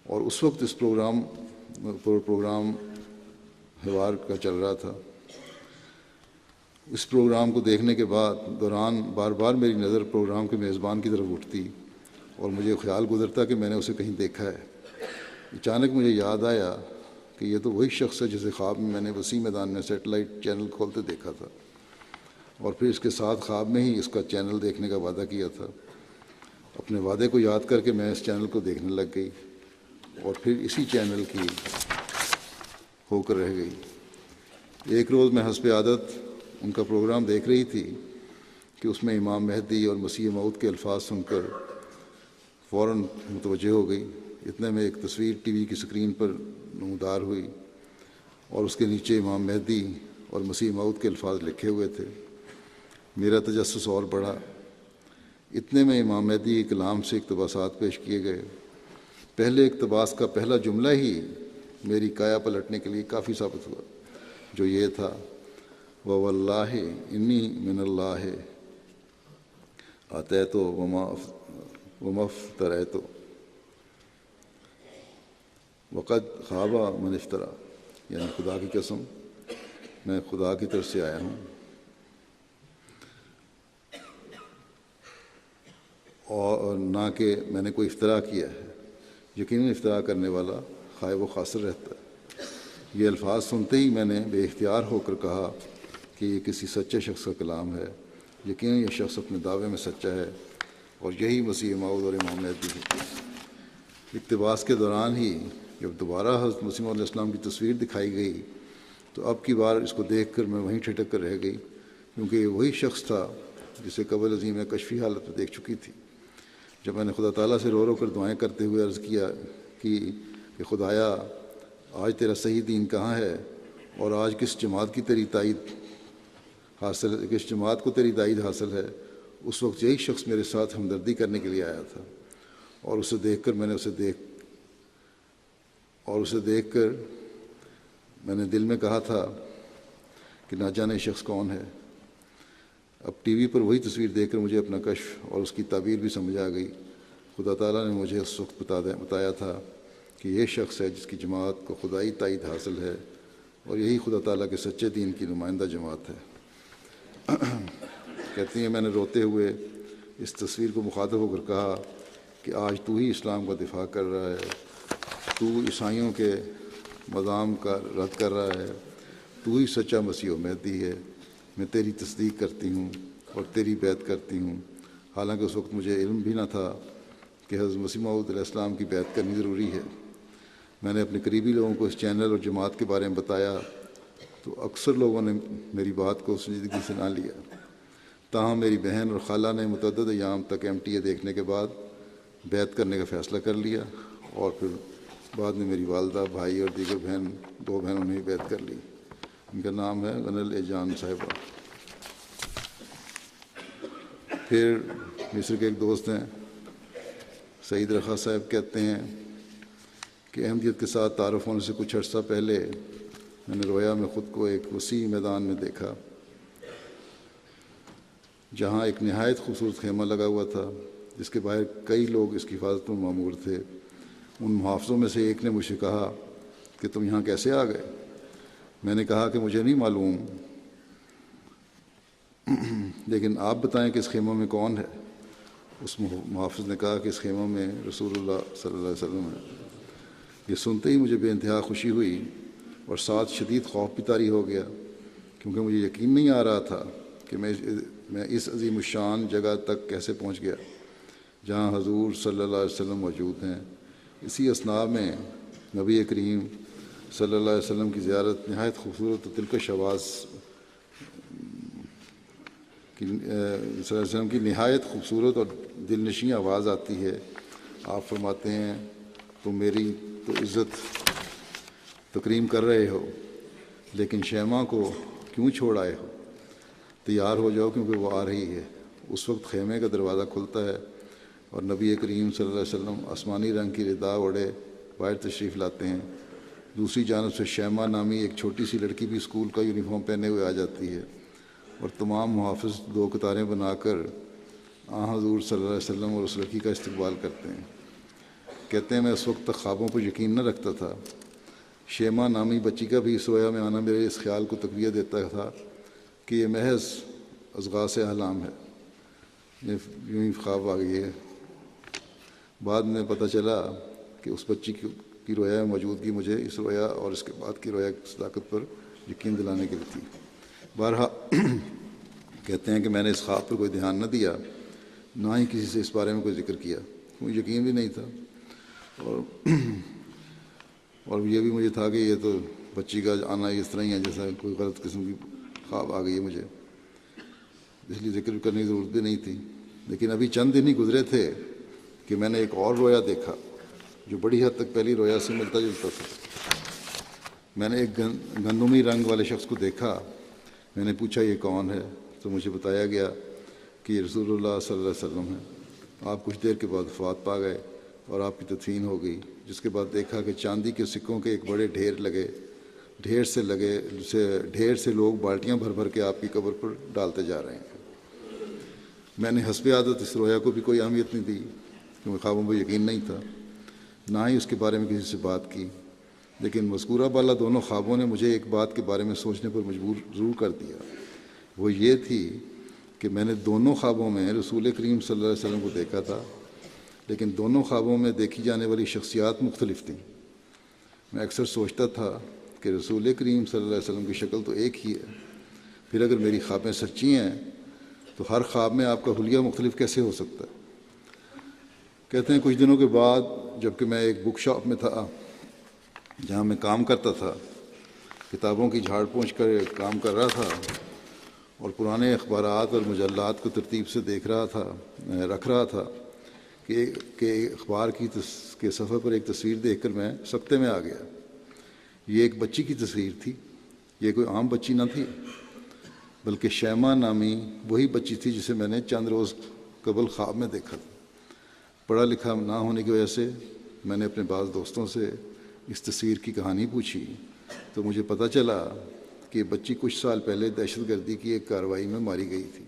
اور اس وقت اس پروگرام حوار کا چل رہا تھا۔ اس پروگرام کو دیکھنے کے دوران بار بار میری نظر پروگرام کے میزبان کی طرف اٹھتی اور مجھے خیال گزرتا کہ میں نے اسے کہیں دیکھا ہے۔ اچانک مجھے یاد آیا کہ یہ تو وہی شخص ہے جسے خواب میں نے وسیع میدان میں سیٹلائٹ چینل کھولتے دیکھا تھا، اور پھر اس کے ساتھ خواب میں ہی اس کا چینل دیکھنے کا وعدہ کیا تھا۔ اپنے وعدے کو یاد کر کے میں اس چینل کو دیکھنے لگ گئی، اور پھر اسی چینل کی ہو کر رہ گئی۔ ایک روز میں حسب عادت ان کا پروگرام دیکھ رہی تھی کہ اس میں امام مہدی اور مسیح موعود کے الفاظ سن کر فوراً متوجہ ہو گئی۔ اتنے میں ایک تصویر ٹی وی کی سکرین پر نمودار ہوئی، اور اس کے نیچے امام مہدی اور مسیح موعود کے الفاظ لکھے ہوئے تھے۔ میرا تجسس اور بڑھا۔ اتنے میں امام مہدی کے کلام سے اقتباسات پیش کیے گئے۔ پہلے اقتباس کا پہلا جملہ ہی میری کایا پلٹنے کے لیے کافی ثابت ہوا، جو یہ تھا: وَوَاللَّهِ إِنِّي مِنَ اللَّهِ آتَيْتُ وَمَا افْتَرَيْتُ وَقَدْ خَابَ مَنِ افْتَرَى، یعنی خدا کی قسم میں خدا کی طرف سے آیا ہوں، اور نہ کہ میں نے کوئی افطرا کیا ہے۔ یقیناً افطرا کرنے والا خائب و خاسر رہتا ہے۔ یہ الفاظ سنتے ہی میں نے بے اختیار ہو کر کہا کہ یہ کسی سچے شخص کا کلام ہے۔ یقیناً یہ شخص اپنے دعوے میں سچا ہے، اور یہی مسیح موعود اور امام مہدی ہے۔ اقتباس کے دوران ہی جب دوبارہ حضرت مسیح علیہ السلام کی تصویر دکھائی گئی تو اب کی بار اس کو دیکھ کر میں وہیں ٹھٹک کر رہ گئی، کیونکہ یہ وہی شخص تھا جسے قبل عظیم میں کشفی حالت میں دیکھ چکی تھی۔ جب میں نے خدا تعالیٰ سے رو رو کر دعائیں کرتے ہوئے عرض کیا کہ خدایا، آج تیرا صحیح دین کہاں ہے، اور آج کس جماعت کو تیری تائید حاصل ہے، اس وقت یہی شخص میرے ساتھ ہمدردی کرنے کے لیے آیا تھا، اور اسے دیکھ کر میں نے دل میں کہا تھا کہ نہ جانے شخص کون ہے۔ اب ٹی وی پر وہی تصویر دیکھ کر مجھے اپنا کشف اور اس کی تعبیر بھی سمجھ آ گئی۔ خدا تعالیٰ نے مجھے اس وقت بتایا تھا کہ یہ شخص ہے جس کی جماعت کو خدائی تائید حاصل ہے، اور یہی خدا تعالیٰ کے سچے دین کی نمائندہ جماعت ہے۔ کہتی ہیں، میں نے روتے ہوئے اس تصویر کو مخاطب ہو کر کہا کہ آج تو ہی اسلام کا دفاع کر رہا ہے، تو عیسائیوں کے مذاہب کا رد کر رہا ہے، تو ہی سچا مسیح و مہدی ہے۔ میں تیری تصدیق کرتی ہوں اور تیری بیعت کرتی ہوں۔ حالانکہ اس وقت مجھے علم بھی نہ تھا کہ حضرت مسیح موعود علیہ السلام کی بیعت کرنی ضروری ہے۔ میں نے اپنے قریبی لوگوں کو اس چینل اور جماعت کے بارے میں بتایا تو اکثر لوگوں نے میری بات کو سنجیدگی سے نہ لیا۔ تاہم میری بہن اور خالہ نے متعدد ایام تک MTA دیکھنے کے بعد بیعت کرنے کا فیصلہ کر لیا، اور پھر بعد میں میری والدہ، بھائی اور دیگر دو بہنوں نے بیعت کر لی۔ ان کا نام ہے غنل جان صاحبہ۔ پھر مصر کے ایک دوست ہیں سعید رخا صاحب، کہتے ہیں کہ احمدیت کے ساتھ تعارف ہونے سے کچھ عرصہ پہلے میں نے رویا میں خود کو ایک وسیع میدان میں دیکھا، جہاں ایک نہایت خوبصورت خیمہ لگا ہوا تھا جس کے باہر کئی لوگ اس کی حفاظت میں مامور تھے۔ ان محافظوں میں سے ایک نے مجھ سے کہا کہ تم یہاں کیسے آ گئے؟ میں نے کہا کہ مجھے نہیں معلوم، لیکن آپ بتائیں کہ اس خیمہ میں کون ہے؟ اس محافظ نے کہا کہ اس خیمہ میں رسول اللہ صلی اللہ علیہ وسلم ہے۔ یہ سنتے ہی مجھے بے انتہا خوشی ہوئی، اور ساتھ شدید خوف بھی طاری ہو گیا، کیونکہ مجھے یقین نہیں آ رہا تھا کہ میں اس عظیم الشان جگہ تک کیسے پہنچ گیا جہاں حضور صلی اللہ علیہ وسلم موجود ہیں۔ اسی اثناء میں نبی کریم صلی اللہ علیہ وسلم کی زیارت نہایت خوبصورت و دلکش آواز صلی اللہ علیہ وسلم کی نہایت خوبصورت اور دل نشیں آواز آتی ہے۔ آپ فرماتے ہیں، تم میری تو عزت تکریم کر رہے ہو، لیکن شیمہ کو کیوں چھوڑ آئے ہو؟ تیار ہو جاؤ کیونکہ وہ آ رہی ہے۔ اس وقت خیمے کا دروازہ کھلتا ہے اور نبی کریم صلی اللہ علیہ وسلم آسمانی رنگ کی ردا اوڑھے باہر تشریف لاتے ہیں۔ دوسری جانب سے شیمہ نامی ایک چھوٹی سی لڑکی بھی اسکول کا یونیفارم پہنے ہوئے آ جاتی ہے، اور تمام محافظ دو قطاریں بنا کر حضور صلی اللہ علیہ وسلم اور اس لڑکی کا استقبال کرتے ہیں۔ کہتے ہیں میں اس وقت تک خوابوں پر یقین نہ رکھتا تھا۔ شیما نامی بچی کا بھی اس رویا میں آنا میرے اس خیال کو تقویت دیتا تھا کہ یہ محض اضغاث احلام ہے، یہ یوں ہی خواب آ گئی ہے۔ بعد میں پتہ چلا کہ اس بچی کی رویا میں موجودگی مجھے اس رویا اور اس کے بعد کی رویا کی صداقت پر یقین دلانے کے لیے تھی۔ بہرحال کہتے ہیں کہ میں نے اس خواب پر کوئی دھیان نہ دیا، نہ ہی کسی سے اس بارے میں کوئی ذکر کیا، کوئی یقین بھی نہیں تھا، اور یہ بھی مجھے تھا کہ یہ تو بچی کا آنا اس طرح ہی ہے جیسا کوئی غلط قسم کی خواب آ گئی ہے مجھے، اس لیے ذکر کرنے کی ضرورت بھی نہیں تھی۔ لیکن ابھی چند دن ہی گزرے تھے کہ میں نے ایک اور رویا دیکھا جو بڑی حد تک پہلی رویا سے ملتا جلتا تھا۔ میں نے ایک گندمی رنگ والے شخص کو دیکھا۔ میں نے پوچھا یہ کون ہے؟ تو مجھے بتایا گیا کہ یہ رسول اللہ صلی اللہ علیہ وسلم ہے۔ آپ کچھ دیر کے بعد وفات پا گئے اور آپ کی تدفین ہو گئی، جس کے بعد دیکھا کہ چاندی کے سکوں کے ایک بڑے ڈھیر سے لوگ بالٹیاں بھر بھر کے آپ کی قبر پر ڈالتے جا رہے ہیں۔ میں نے حسب عادت اس رویا کو بھی کوئی اہمیت نہیں دی کیونکہ خوابوں پر یقین نہیں تھا، نہ ہی اس کے بارے میں کسی سے بات کی۔ لیکن مذکورہ بالا دونوں خوابوں نے مجھے ایک بات کے بارے میں سوچنے پر مجبور ضرور کر دیا۔ وہ یہ تھی کہ میں نے دونوں خوابوں میں رسول کریم صلی اللہ علیہ وسلم کو دیکھا تھا، لیکن دونوں خوابوں میں دیکھی جانے والی شخصیات مختلف تھیں۔ میں اکثر سوچتا تھا کہ رسول کریم صلی اللہ علیہ وسلم کی شکل تو ایک ہی ہے، پھر اگر میری خوابیں سچی ہیں تو ہر خواب میں آپ کا حلیہ مختلف کیسے ہو سکتا ہے؟ کہتے ہیں کچھ دنوں کے بعد جب کہ میں ایک بک شاپ میں تھا جہاں میں کام کرتا تھا، کتابوں کی جھاڑ پونچھ کر کام کر رہا تھا اور پرانے اخبارات اور مجلات کو ترتیب سے رکھ رہا تھا کہ اخبار کے صفحے پر ایک تصویر دیکھ کر میں سکتے میں آ گیا۔ یہ ایک بچی کی تصویر تھی۔ یہ کوئی عام بچی نہ تھی، بلکہ شیما نامی وہی بچی تھی جسے میں نے چند روز قبل خواب میں دیکھا تھا۔ پڑھا لکھا نہ ہونے کی وجہ سے میں نے اپنے بعض دوستوں سے اس تصویر کی کہانی پوچھی تو مجھے پتہ چلا کہ یہ بچی کچھ سال پہلے دہشت گردی کی ایک کارروائی میں ماری گئی تھی۔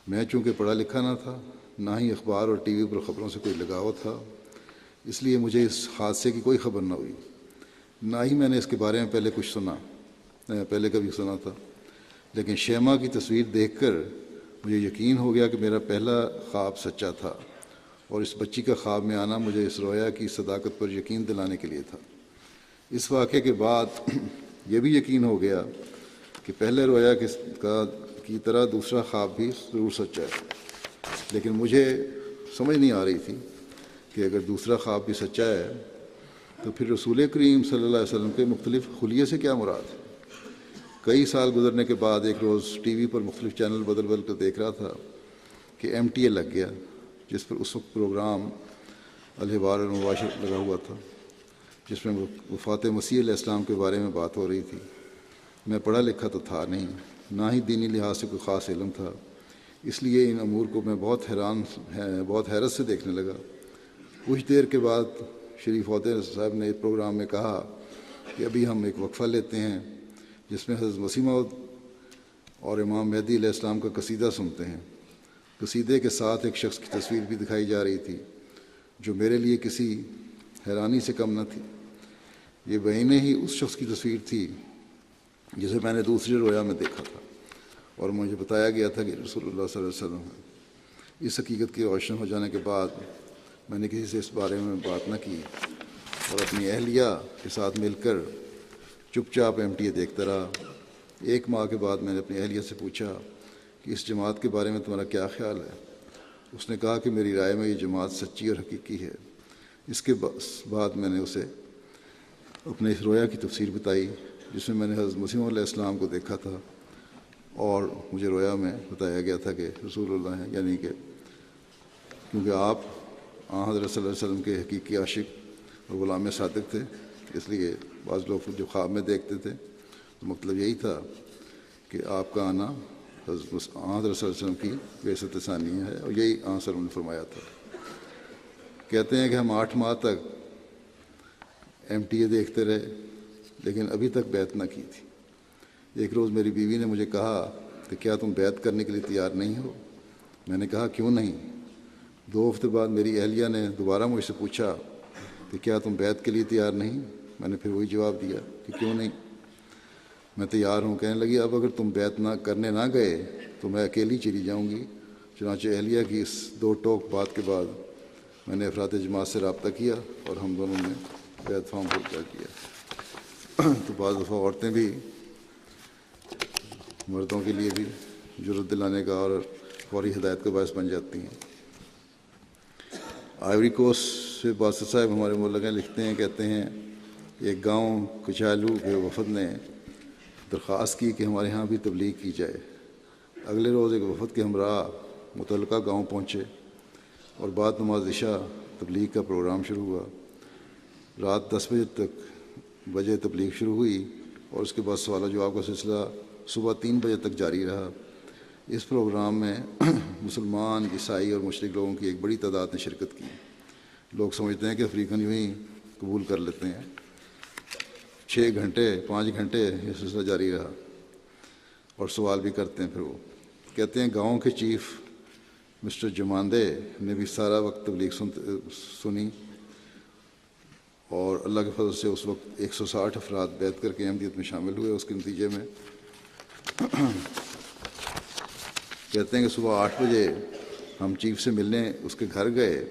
میں چونکہ پڑھا لکھا نہ تھا، نہ ہی اخبار اور ٹی وی پر خبروں سے کوئی لگاؤ تھا، اس لیے مجھے اس حادثے کی کوئی خبر نہ ہوئی، نہ ہی میں نے اس کے بارے میں پہلے کبھی سنا تھا۔ لیکن شیما کی تصویر دیکھ کر مجھے یقین ہو گیا کہ میرا پہلا خواب سچا تھا، اور اس بچی کا خواب میں آنا مجھے اس رویا کی صداقت پر یقین دلانے کے لیے تھا۔ اس واقعے کے بعد یہ بھی یقین ہو گیا کہ پہلے رویا کی طرح دوسرا خواب بھی ضرور سچا ہے، لیکن مجھے سمجھ نہیں آ رہی تھی کہ اگر دوسرا خواب بھی سچا ہے تو پھر رسول کریم صلی اللہ علیہ وسلم کے مختلف خلیے سے کیا مراد ہے؟ کئی سال گزرنے کے بعد ایک روز ٹی وی پر مختلف چینل بدل کر دیکھ رہا تھا کہ MTA لگ گیا، جس پر اس وقت پروگرام الحوار المباشر لگا ہوا تھا، جس میں وفات مسیح علیہ السلام کے بارے میں بات ہو رہی تھی۔ میں پڑھا لکھا تو تھا نہیں، نہ ہی دینی لحاظ سے کوئی خاص علم تھا، اس لیے ان امور کو میں بہت حیرت سے دیکھنے لگا۔ کچھ دیر کے بعد شریف عہدے صاحب نے اس پروگرام میں کہا کہ ابھی ہم ایک وقفہ لیتے ہیں جس میں حضرت مسیح موعود اور امام مہدی علیہ السلام کا قصیدہ سنتے ہیں۔ قصیدے کے ساتھ ایک شخص کی تصویر بھی دکھائی جا رہی تھی جو میرے لیے کسی حیرانی سے کم نہ تھی۔ یہ بعینہ ہی اس شخص کی تصویر تھی جسے میں نے دوسرے رویا میں دیکھا تھا اور مجھے بتایا گیا تھا کہ رسول اللہ صلی اللہ علیہ وسلم ہے۔ اس حقیقت کی روشن ہو جانے کے بعد میں نے کسی سے اس بارے میں بات نہ کی اور اپنی اہلیہ کے ساتھ مل کر چپ چاپ MTA دیکھتا رہا۔ ایک ماہ کے بعد میں نے اپنی اہلیہ سے پوچھا کہ اس جماعت کے بارے میں تمہارا کیا خیال ہے؟ اس نے کہا کہ میری رائے میں یہ جماعت سچی اور حقیقی ہے۔ اس کے بعد میں نے اسے اپنے اس رویا کی تفسیر بتائی جس میں نے حضرت مسیح علیہ السلام کو دیکھا تھا، اور مجھے رویا میں بتایا گیا تھا کہ رسول اللہ ہیں، یعنی کہ کیونکہ آپ حضرت صلی اللہ علیہ وسلم کے حقیقی عاشق اور غلام صادق تھے، اس لیے بعض لوگ جو خواب میں دیکھتے تھے تو مطلب یہی تھا کہ آپ کا آنا حضرت صلی اللہ علیہ وسلم کی بعثت ثانیہ ہے، اور یہی صلی اللہ علیہ وسلم نے فرمایا تھا۔ کہتے ہیں کہ ہم 8 ماہ تک MTA دیکھتے رہے لیکن ابھی تک بیعت نہ کی تھی۔ ایک روز میری بیوی نے مجھے کہا کہ کیا تم بیعت کرنے کے لیے تیار نہیں ہو؟ میں نے کہا کیوں نہیں؟ 2 ہفتے بعد میری اہلیہ نے دوبارہ مجھ سے پوچھا کہ کیا تم بیعت کے لیے تیار نہیں؟ میں نے پھر وہی جواب دیا کہ کیوں نہیں، میں تیار ہوں۔ کہنے لگی اب اگر تم بیعت کرنے نہ گئے تو میں اکیلی چلی جاؤں گی۔ چنانچہ اہلیہ کی اس 2 ٹوک بات کے بعد میں نے افراد جماعت سے رابطہ کیا اور ہم دونوں نے بیعت فارم پر کیا کیا۔ تو بعض دفعہ عورتیں بھی مردوں کے لیے بھی جرأت دلانے کا اور فوری ہدایت کا باعث بن جاتی ہیں۔ آئیوری کوسٹ سے باسط صاحب ہمارے ملک ہیں، لکھتے ہیں، کہتے ہیں ایک گاؤں کچالو کے وفد نے درخواست کی کہ ہمارے ہاں بھی تبلیغ کی جائے۔ اگلے روز ایک وفد کے ہمراہ متعلقہ گاؤں پہنچے اور بعد نماز عشاء تبلیغ کا پروگرام شروع ہوا۔ رات 10 بجے تبلیغ شروع ہوئی اور اس کے بعد سوال و جواب کا سلسلہ صبح 3 بجے تک جاری رہا۔ اس پروگرام میں مسلمان، عیسائی اور مشرق لوگوں کی ایک بڑی تعداد نے شرکت کی۔ لوگ سمجھتے ہیں کہ افریقن یوں ہی قبول کر لیتے ہیں۔ 6 گھنٹے 5 گھنٹے یہ سلسلہ جاری رہا اور سوال بھی کرتے ہیں۔ پھر وہ کہتے ہیں گاؤں کے چیف مسٹر جماندے نے بھی سارا وقت تبلیغ سنی اور اللہ کے فضل سے اس وقت 160 افراد بیعت کر کے احمدیت میں شامل ہوئے۔ اس کے نتیجے میں کہتے ہیں کہ صبح 8 بجے ہم چیف سے ملنے اس کے گھر گئے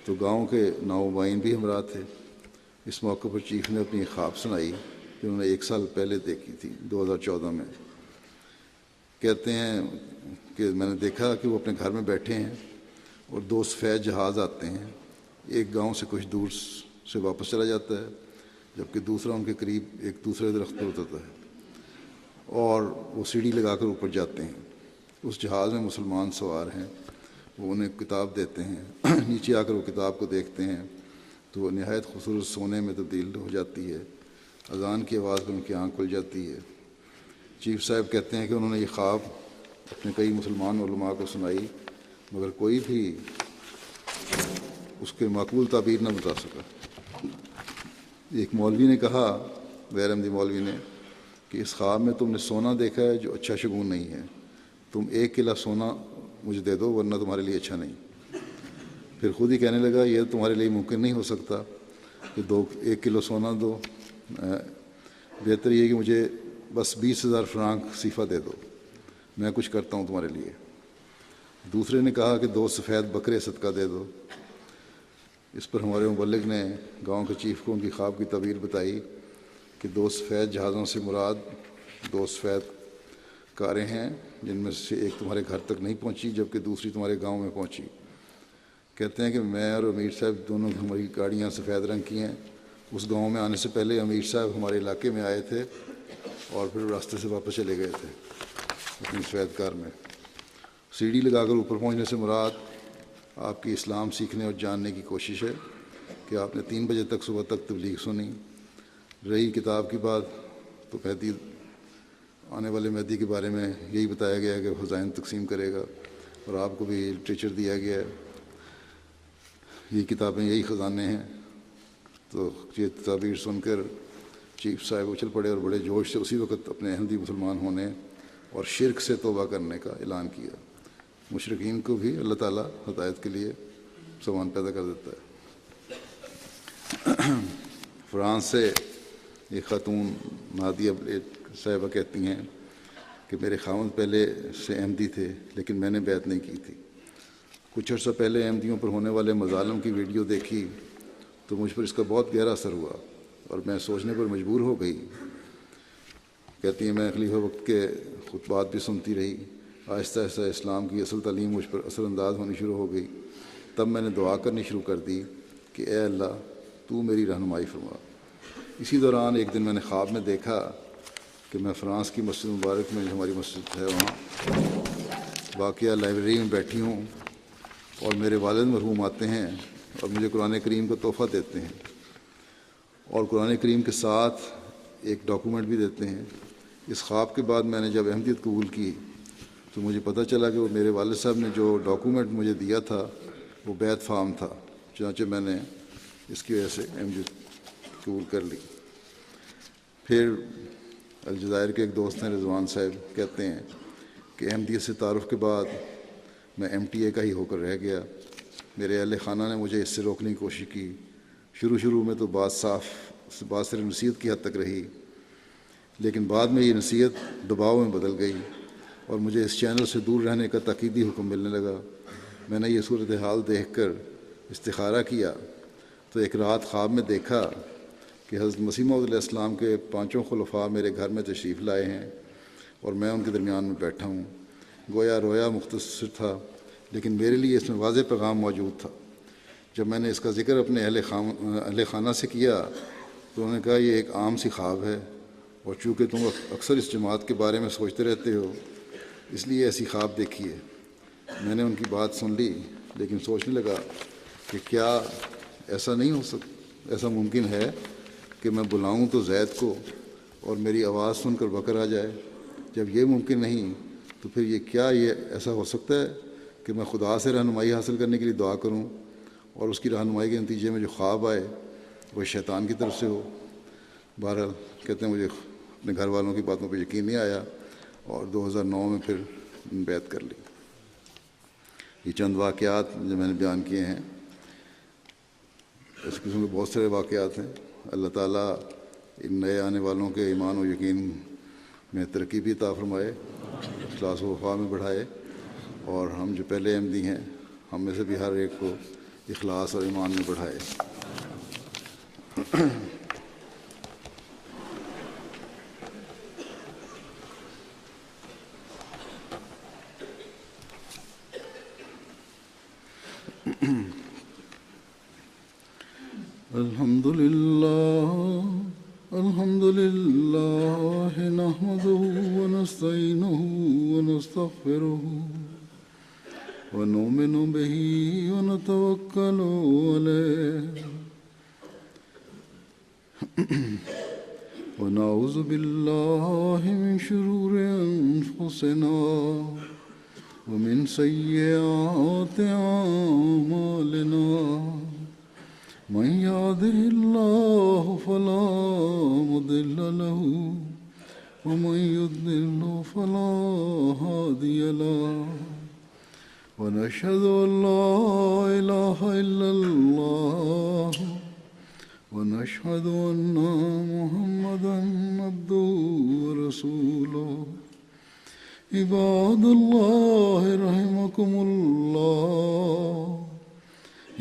تو گاؤں کے نوآبائین بھی ہمراہ تھے۔ اس موقع پر چیف نے اپنی خواب سنائی کہ انہوں نے 1 سال پہلے دیکھی تھی، 2014 میں۔ کہتے ہیں کہ میں نے دیکھا کہ وہ اپنے گھر میں بیٹھے ہیں اور 2 سفید جہاز آتے ہیں، ایک گاؤں سے کچھ دور سے واپس چلا جاتا ہے جبکہ دوسرا ان کے قریب ایک دوسرے درخت پر اترتا ہے اور وہ سیڑھی لگا کر اوپر جاتے ہیں۔ اس جہاز میں مسلمان سوار ہیں، وہ انہیں کتاب دیتے ہیں۔ نیچے آ کر وہ کتاب کو دیکھتے ہیں تو وہ نہایت خوبصورت سونے میں تبدیل ہو جاتی ہے۔ اذان کی آواز پر ان کی آنکھ کھل جاتی ہے۔ چیف صاحب کہتے ہیں کہ انہوں نے یہ خواب اپنے کئی مسلمان علماء کو سنائی مگر کوئی بھی اس کے معقول تعبیر نہ بتا سکا۔ ایک مولوی نے کہا، غیر احمدی مولوی نے، کہ اس خواب میں تم نے سونا دیکھا ہے جو اچھا شگون نہیں ہے، تم 1 کلو سونا مجھے دے دو ورنہ تمہارے لیے اچھا نہیں۔ پھر خود ہی کہنے لگا یہ تمہارے لیے ممکن نہیں ہو سکتا کہ 1 کلو سونا دو، بہتر یہ کہ مجھے بس 20,000 فرانک صیفہ دے دو، میں کچھ کرتا ہوں تمہارے لیے۔ دوسرے نے کہا کہ 2 سفید بکرے صدقہ دے دو۔ اس پر ہمارے مبلغ نے گاؤں کے چیف کو ان کی خواب کی تعبیر بتائی کہ 2 سفید جہازوں سے مراد 2 سفید کاریں ہیں جن میں سے ایک تمہارے گھر تک نہیں پہنچی جبکہ دوسری تمہارے گاؤں میں پہنچی۔ کہتے ہیں کہ میں اور امیر صاحب دونوں ہماری گاڑیاں سفید رنگ کی ہیں۔ اس گاؤں میں آنے سے پہلے امیر صاحب ہمارے علاقے میں آئے تھے اور پھر راستے سے واپس چلے گئے تھے اپنی سفید کار میں۔ سیڑھی لگا کر اوپر پہنچنے سے مراد آپ کی اسلام سیکھنے اور جاننے کی کوشش ہے کہ آپ نے 3 بجے تک صبح تک تبلیغ سنی۔ رہی کتاب کی بات تو مہدی، آنے والے مہدی کے بارے میں یہی بتایا گیا ہے کہ خزائن تقسیم کرے گا اور آپ کو بھی لٹریچر دیا گیا ہے، یہ کتابیں یہی خزانے ہیں۔ تو یہ تعبیر سن کر چیف صاحب اچھل پڑے اور بڑے جوش سے اسی وقت اپنے احمدی مسلمان ہونے اور شرک سے توبہ کرنے کا اعلان کیا۔ مشرکین کو بھی اللہ تعالیٰ ہدایت کے لیے سامان پیدا کر دیتا ہے۔ فرانس سے ایک خاتون نادیہ صاحبہ کہتی ہیں کہ میرے خاوند پہلے سے احمدی تھے لیکن میں نے بیعت نہیں کی تھی۔ کچھ عرصہ پہلے احمدیوں پر ہونے والے مظالم کی ویڈیو دیکھی تو مجھ پر اس کا بہت گہرا اثر ہوا اور میں سوچنے پر مجبور ہو گئی۔ کہتی ہیں میں خلیفہ وقت کے خطبات بھی سنتی رہی، آہستہ آہستہ اسلام کی اصل تعلیم مجھ پر اثر انداز ہونی شروع ہو گئی۔ تب میں نے دعا کرنی شروع کر دی کہ اے اللہ تو میری رہنمائی فرما۔ اسی دوران ایک دن میں نے خواب میں دیکھا کہ میں فرانس کی مسجد مبارک میں، جو ہماری مسجد ہے وہاں واقعہ لائبریری میں بیٹھی ہوں اور میرے والد مرحوم آتے ہیں اور مجھے قرآن کریم کا تحفہ دیتے ہیں اور قرآن کریم کے ساتھ ایک ڈاکومنٹ بھی دیتے ہیں۔ اس خواب کے بعد میں نے جب احمدیت قبول کی تو مجھے پتہ چلا کہ وہ میرے والد صاحب نے جو ڈاکومنٹ مجھے دیا تھا وہ بیعت فارم تھا، چنانچہ میں نے اس کی وجہ سے احمدیت قبول کر لی۔ پھر الجزائر کے ایک دوست ہیں رضوان صاحب، کہتے ہیں کہ احمدیت سے تعارف کے بعد میں MTA کا ہی ہو کر رہ گیا۔ میرے اہل خانہ نے مجھے اس سے روکنے کی کوشش کی۔ شروع میں تو بات صرف نصیحت کی حد تک رہی، لیکن بعد میں یہ نصیحت دباؤ میں بدل گئی اور مجھے اس چینل سے دور رہنے کا تاکیدی حکم ملنے لگا۔ میں نے یہ صورتحال دیکھ کر استخارہ کیا تو ایک رات خواب میں دیکھا کہ حضرت مسیح موعود علیہ السلام کے 5 خلفاء میرے گھر میں تشریف لائے ہیں اور میں ان کے درمیان میں بیٹھا ہوں۔ گویا رویا مختصر تھا، لیکن میرے لیے اس میں واضح پیغام موجود تھا۔ جب میں نے اس کا ذکر اپنے اہل خانہ سے کیا تو انہوں نے کہا یہ ایک عام سی خواب ہے، اور چونکہ تم اکثر اس جماعت کے بارے میں سوچتے رہتے ہو اس لیے ایسی خواب دیکھی ہے۔ میں نے ان کی بات سن لی، لیکن سوچنے لگا کہ کیا ایسا ممکن ہے کہ میں بلاؤں تو زید کو اور میری آواز سن کر بکر آ جائے؟ جب یہ ممکن نہیں تو پھر یہ ایسا ہو سکتا ہے کہ میں خدا سے رہنمائی حاصل کرنے کے لیے دعا کروں اور اس کی رہنمائی کے نتیجے میں جو خواب آئے وہ شیطان کی طرف سے ہو؟ بہرحال کہتے ہیں مجھے اپنے گھر والوں کی باتوں پہ یقین نہیں آیا اور 2009 میں پھر بیعت کر لی۔ یہ چند واقعات جو میں نے بیان کیے ہیں، اس قسم کے بہت سارے واقعات ہیں۔ اللہ تعالیٰ ان نئے آنے والوں کے ایمان و یقین میں ترقی بھی عطا فرمائے، اخلاص و وفا میں بڑھائے، اور ہم جو پہلے احمدی ہیں ہم میں سے بھی ہر ایک کو اخلاص اور ایمان میں بڑھائے۔ الحمد لله نحمده ونستعينه ونستغفره ونؤمن به ونتوكل عليه ونعوذ بالله من شرور أنفسنا ومن سيئات أعمالنا من يهده الله فلا مضل له ومن يضلل فلا هادي له ونشهد أن لا إله إلا الله ونشهد أن محمدا عبده ورسوله عباد الله رحمكم الله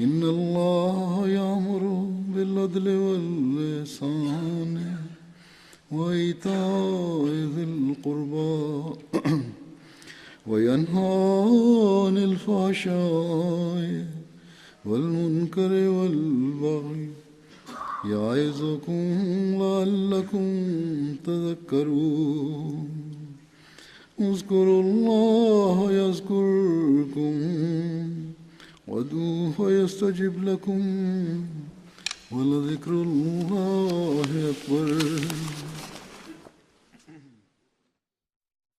إن الله يأمر بالعدل والإحسان وإيتاء ذي القربى وينهى عن الفحشاء والمنكر والبغي يعظكم لعلكم تذكرون اذكروا الله يذكركم وادعوه يستجب لكم ولذكر الله أكبر